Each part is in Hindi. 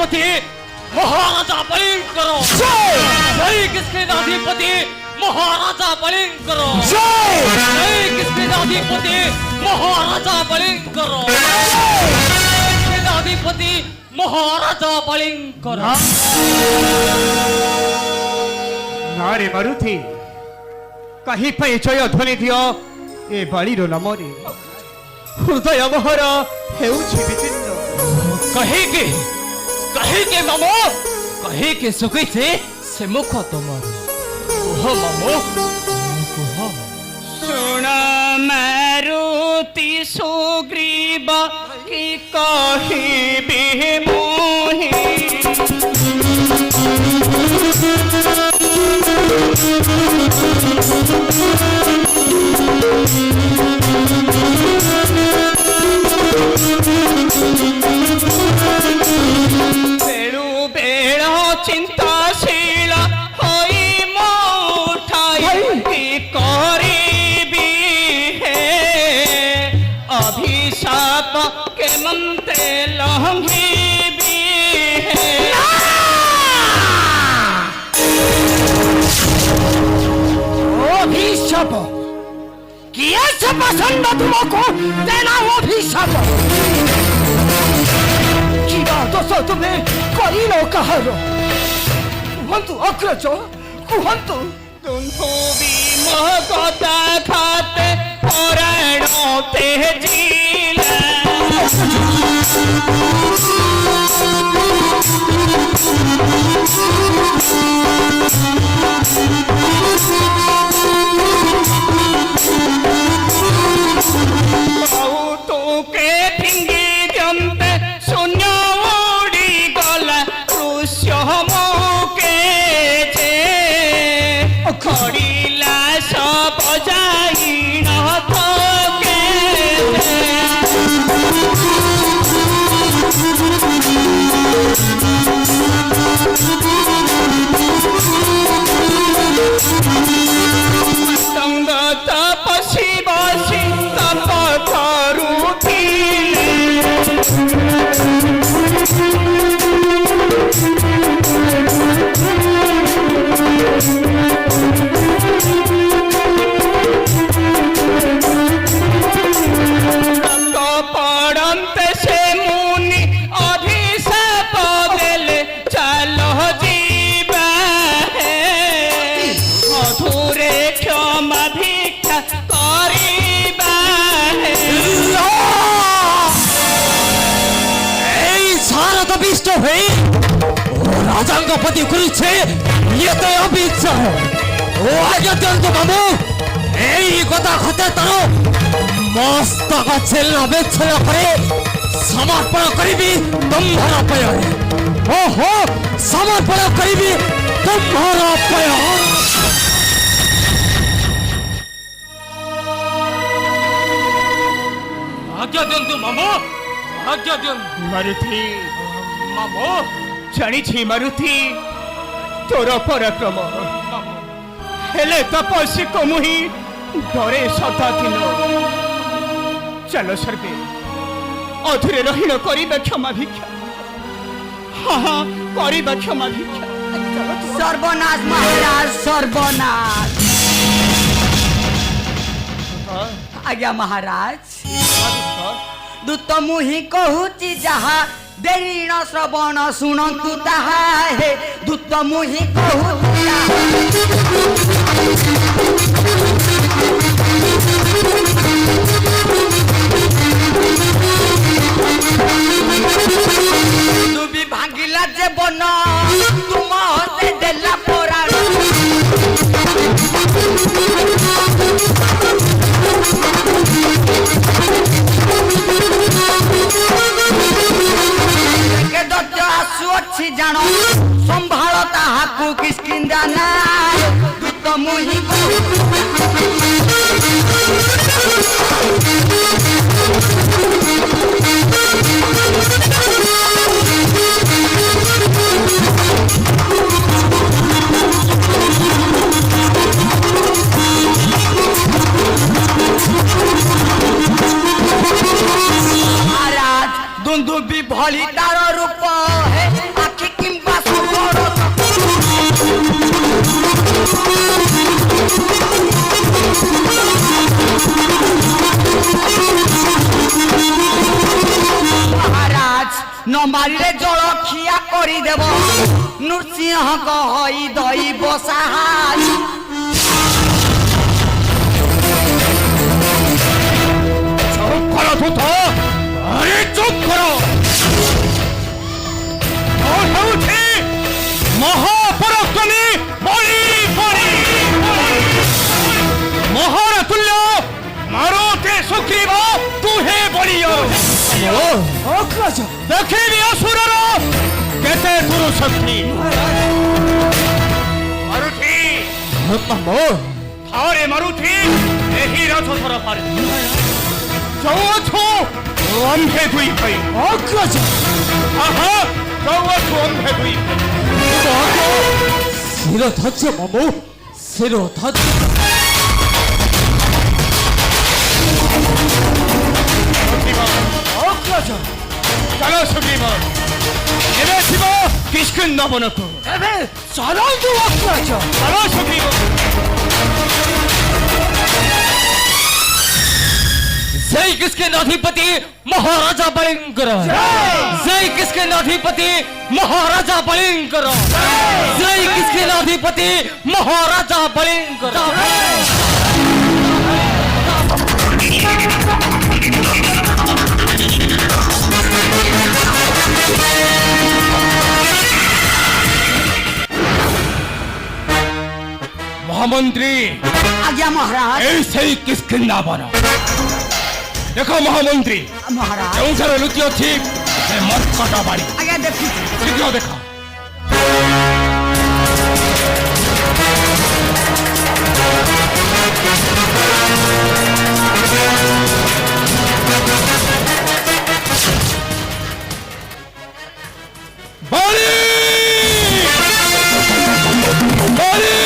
सेनाधिपति महाराजा बलिंकर जय किसकिंधाधिपति महाराजा बलिंकर जय किसकिंधाधिपति महाराजा बलिंकर किसकिंधाधिपति महाराजा बलिंकर। नारे मारुति कहीं पे जय ध्वनि दियो ए बलिर नामरे हृदय मोहर हेउछि विचिन्न कहिके मामो कहिके सुखिছে से मुख तुमर कुह मामो कुह। सुन मारुति सुग्रीव की कहिबे मोहि बेलु बेल चिंताशील होई मोठाई की करीबी है अभिशाप के मंते लंघी भी है। अभिशाप किया से पसंद तुमको देना अभिशाप दोष तुम्हें करिनो कहारो कुहंतु अग्रज कुहंतु तुम्भी महकता खाते परायण तेजीला तो के फिंगी जमते शून्य उड़ी गला ऋष्य मुके जे खड़ीला सब जाई न थके संग तपसी बसी तप करूथिले पड़ते से मुनि अभिशाप देले चलो जीवा है मधुरे क्षमा भिक्षा करिबा है। सारा विष्ट हुई राजा पति कुरुचे ये तो अभिच्छा है ओ आज्ञा दियंतु बाबू এই কথা হতে তার মস্তক ছেল বেচ্ছল করে সমর্পণ করিবি তোমার পয়রে ওহো সমর্পণ করিবি তোমার পয়রে। आज्ञा दियंतु मामो आज्ञा दियंतु मारुति मामो जानी छी मारुति तोर पराक्रम हेले तपस्वी को मुही डरे सदा दिन चलो सर्वे अधूरे रहीन करिबा क्षमा भिक्षा हाँ करिबा क्षमा भिक्षा। सर्वनाश महाराज सर्वनाश। आज्ञा महाराज दूत मुहि कहूची जहा देरीण श्रवण शुणंतु ताहा हे दूत मुहि कहूची दुबी भांगिला जे बन तुम हते देला पोराण के दज आसु अछि जान संभाळ ताहाकु किसकिंदा ना दूत मुहि महाराज दुंदुबी भली तार रूप है ନମାରିରେ ଜଳଖିଆ କରିଦେବ ନୃସିଂହ କହି ଦଇବ ସାହାଯ୍ୟ চুপ করো ধূত আরে চুপ করো হচ্ছে মহাপরাক্রমী বলি বলি মহারাতুল্য মারোতে সুগ্রীব তুহে বলিও দেখিবি অসুরর কেতে গুরু শক্তি মারুতি ଥରେ ମାରୁଥି ଏହି ରଥର ପାରେ ଚୌଛୁ ଅମ୍ଭେ ଦୁଇ ଭାଇ ଆହା ଚୌଛୁ ଅମ୍ଭେ ଦୁଇ ଶିର ଧାର୍ଯ୍ୟ ମାମୁ ଶିର ଧାର୍ଯ୍ୟ ଚାଲ ସୁଗ୍ରୀବ ଏବେ ଥିବ କିଷ୍କିନ୍ଧା ବନକୁ ଏବେ ଚାଲନ୍ତୁ ଅଗ୍ରଜ ଚାଲ ସୁଗ୍ରୀବ जय किसके अधिपति महाराजा बलिंकर जय किसके अधिपति महाराजा बलिंकर जय किसके अधिपति महाराजा बलिंकर মহামন্ত্রী আজ্ঞা মহারাজ এই সেই কিষ্কিন্ধা বন দেখো মহামন্ত্রী মহারাজ কেউঠারে লুচি অছি সে মর্কট বাড়ি আজ্ঞা দেখুছি শীঘ্র দেখ বাড়ি বাড়ি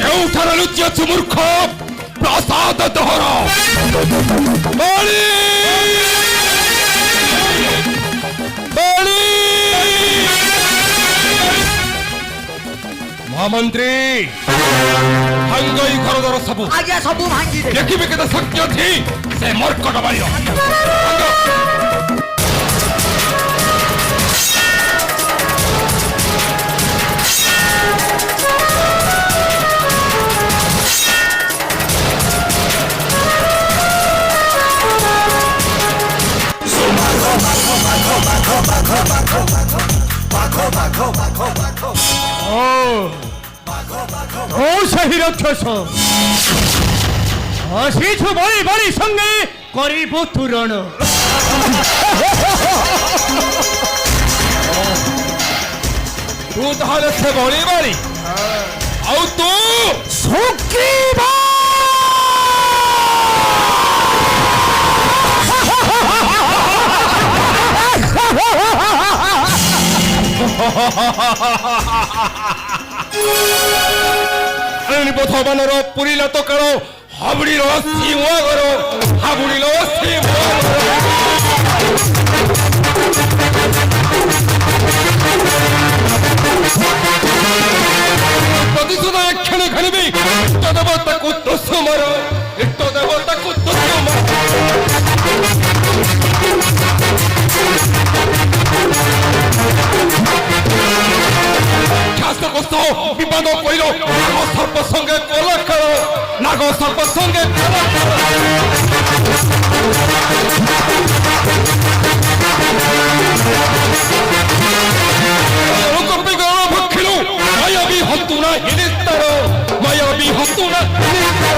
কেউঠারে লুচি অছি মূর্খ প্রসাদ দহর বলি বলি মহামন্ত্রী ভাঙ্গই ঘরদর সবু আজ্ঞা সবু ভাঙ্গি দে দেখিবে কেতে শক্তি অছি সে মর্কট বাড়ির ও সেই রাক্ষস আসিছু বলি বলি সঙ্গে করিব তুরণ তু তাহলে সে বলি বলি আউ তু সুগ্রীব বোধবানর পুরিল তো কার হাবড়ির সিংহ কর হাবুড়িল সিংহ প্রতিশোধ এক্ষণে ঘানিবি ইষ্ট দেবতাকে দোষ মার ইষ্ট দেবতাকে দোষ মার খ্যাস্তগ্রস্ত বিবাদ কইল নাগ সর্প সঙ্গে কলা খেল নাগ সর্প সঙ্গে কলা খেল ভক্ষিল মায়াবী হতুনা হিনিস্তার মায়াবী হতুনা হিনিস্তার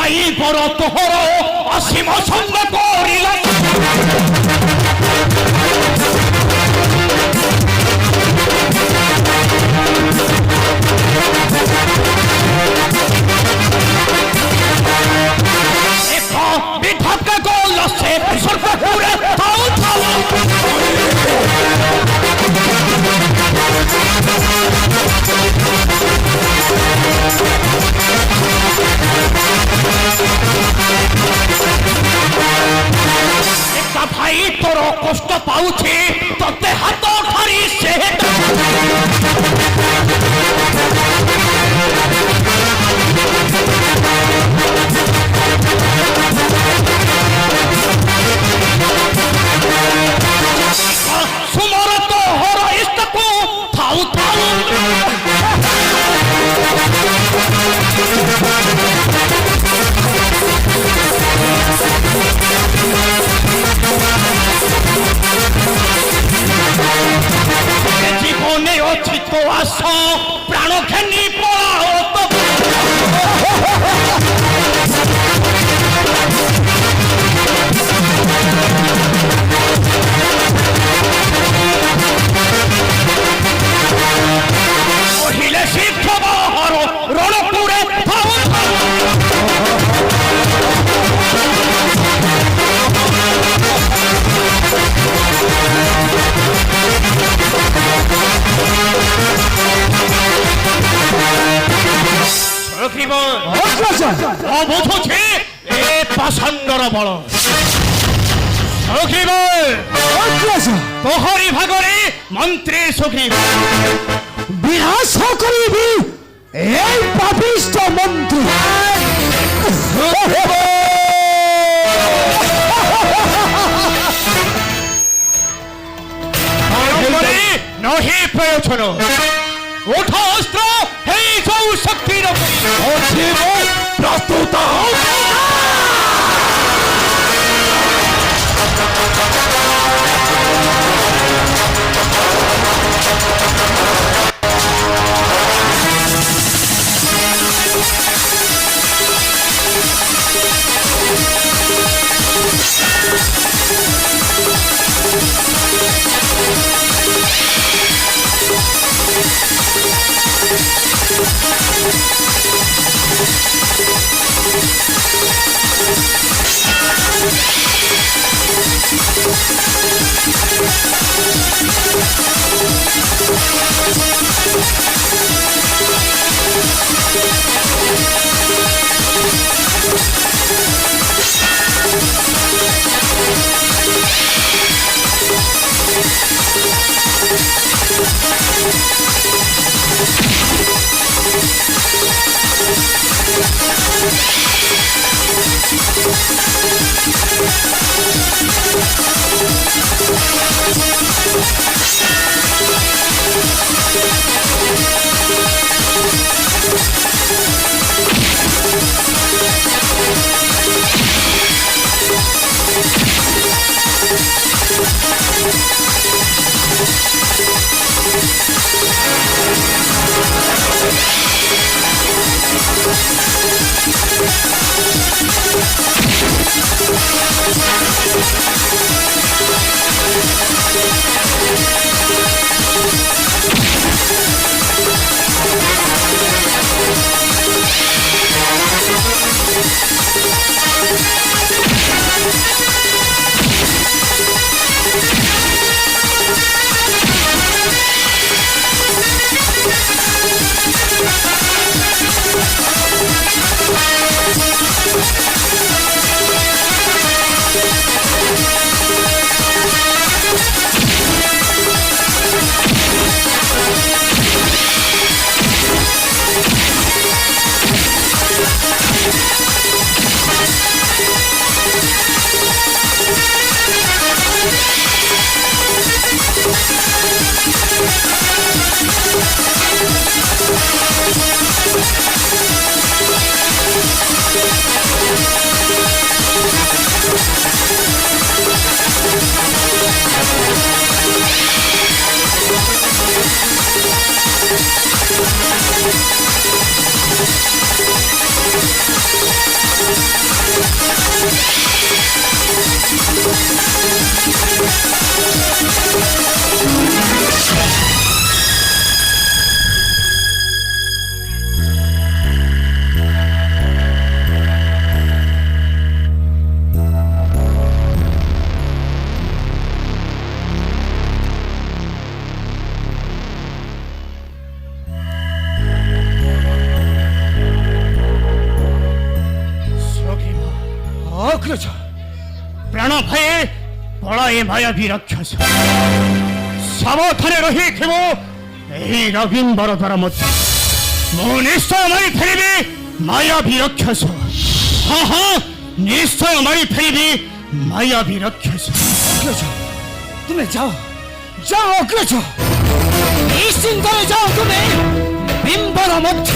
পাই বড় তোহর অসীম সঙ্গ করিলাম বিধাতা গোল সে সর্বপুরে থাও থাও ভাই তোর কষ্ট পাউছি তোতে হাত ধরি সে সুমরত হর ইষ্টকু থাউ থাউ জীবনে অছি তো আস প্রাণ ঘেনি পড়াও তো কহিলে শিখ বহর রণপুরে থাও থাও বুঝুছি এ পাষাণ্ডর বল সখীব তোহরি ভাগরে মন্ত্রী সখীব বিনাশ করিবি এই পাপিষ্ঠ মন্ত্রী নহি প্রয়োজন ওঠ অস্ত্র হেই সৌ শক্তির প্রস্তুত ଅଗ୍ରଜ ପ୍ରାଣ ଭୟ ପଳାଏ ମାୟାବୀ ରାକ୍ଷସ ସାବଧାନେ ରହିଥିବ ଏହି ରବୀନ୍ଦ୍ର ଦ୍ୱାର ମଧ୍ୟ ମୁଁ ନିଶ୍ଚୟ ମାରି ଫେରିବି ମାୟାବୀ ରାକ୍ଷସ ହଁ ନିଶ୍ଚୟ ମାରି ଫେରିବି ମାୟାବୀ ରାକ୍ଷସ ଅଗ୍ରଜ ତୁମେ ଯାଅ ଯାଅ ଅଗ୍ରଜ ନିଶ୍ଚିନ୍ତରେ ଯାଅ ତୁମେ ବିମ୍ବର ମଧ୍ୟ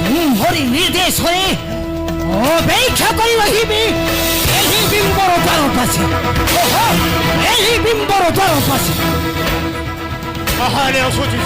ତୁମ୍ଭରି ନିର୍ଦ୍ଦେଶରେ ଅପେକ୍ଷା କରି ରହିବି ଏହି ବିମ୍ବର ଦ୍ୱାର ପାଶେ ଏହି ବିମ୍ବର ଦ୍ୱାର ପାଶେ ବାହାରେ ଆସୁଛି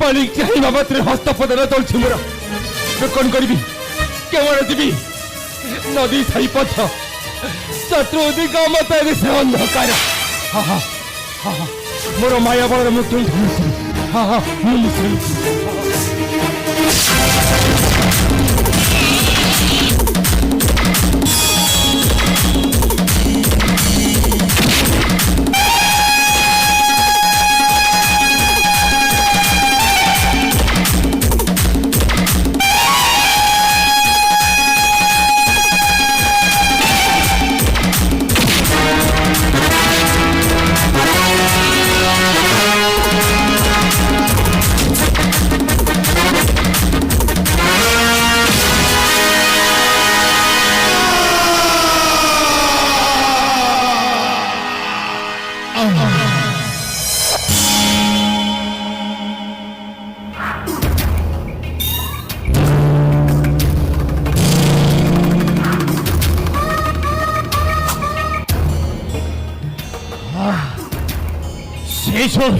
पानी चाहिए मात्र हस्तपदन चलছি मोर कौन करी केवल जी नदी छाई पथ चतुर्दिक मत से अंधकार हाँ हाँ हाँ हाँ मोर माया बल मृत्यु हाँ हाँ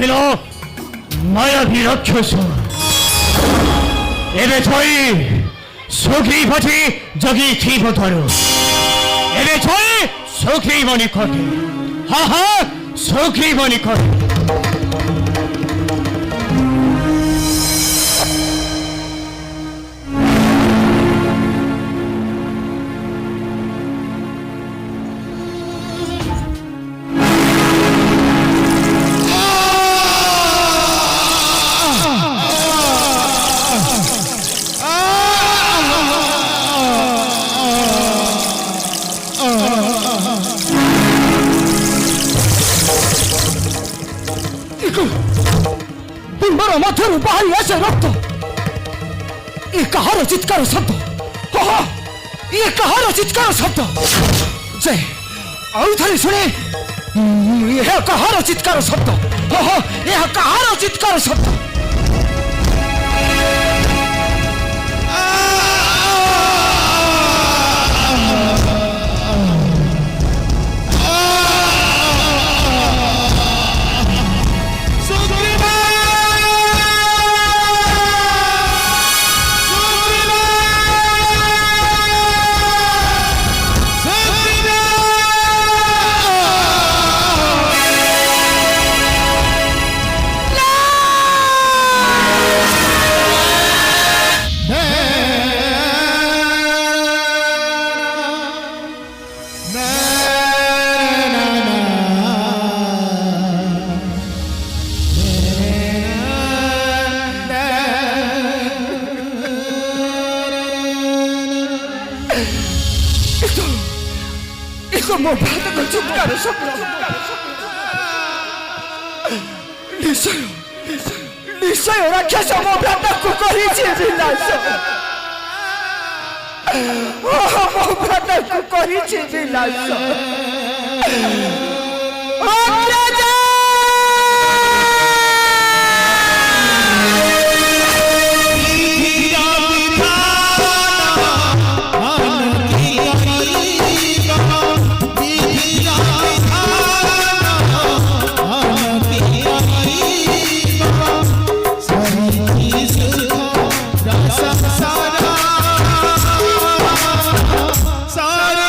হেল মায়াবী রাক্ষস এবে ছয় সুখী ভাছি জগি ছিপ ধরো এবে ছয় সুখী নিকটে হা হা সুখী নিকটে बिंबर मध्यरु बाहरी आसे रक्त ये कहार चित्कार शब्द ये कहार चित्कार शब्द जे आउ थरे सुने यह कहार चित्कार शब्द यह कहार चित्कार शब्द ମୋ ଭାତକ ଚିତ୍କାର ଶବ୍ଦ ନିଶ୍ଚୟ ରାକ୍ଷସ ମୋ ଭ୍ରାତାକୁ କରିଛି ବିନାଶ ମୋ ଭ୍ରାତାକୁ କରିଛି ବିନାଶ सारा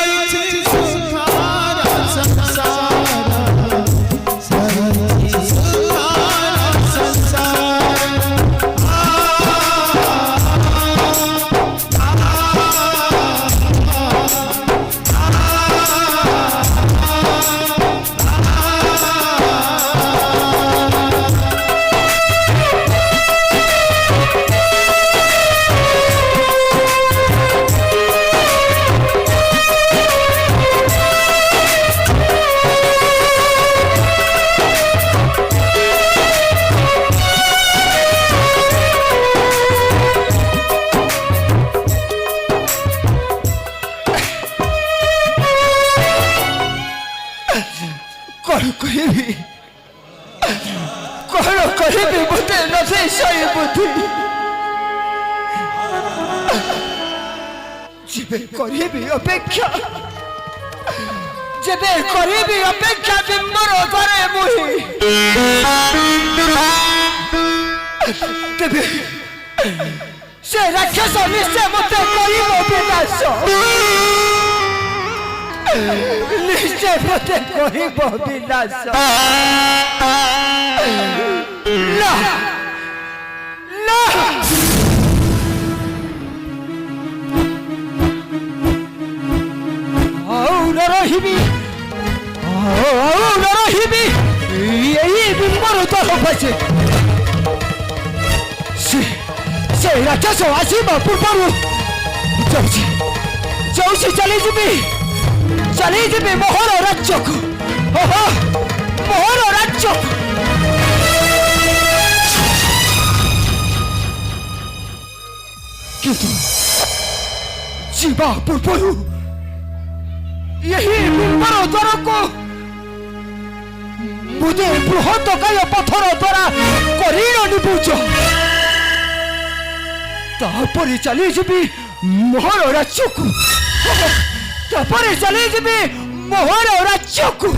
कौन कहबी मुझे नहीं सही बुद्धि जेबे करिबी अपेक्षा बिंबर करे मुही तेबे से राक्षस निश्चय मत करिब विनाश निश्चय मत करिब विनाश ना ना रहिबी यही बिंबर उतर बचे से राक्षस आसीबा पूर्वरु जाउछि चली जिबी मोहर राज्यकु मोहर राज्यकु किंतु जीवा पूर्वरु यही बिंबर उतर को मुझे बृहत काय पथर द्वारा करीण निबुच तापरे चली जीवी मोहर राज्यकु तापरे चली जीवी मोहर राज्यकु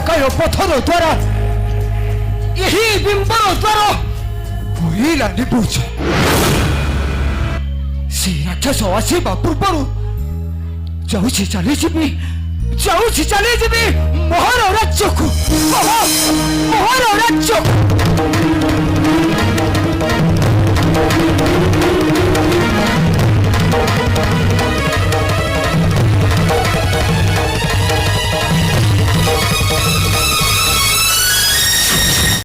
काय पथर द्वारा यही बिंबर द्वारा हुईला निबुच से राक्षस आसीबा पूर्वरु जाउछि चली जीवी मोहर राज्यकु मोहर राज्यकु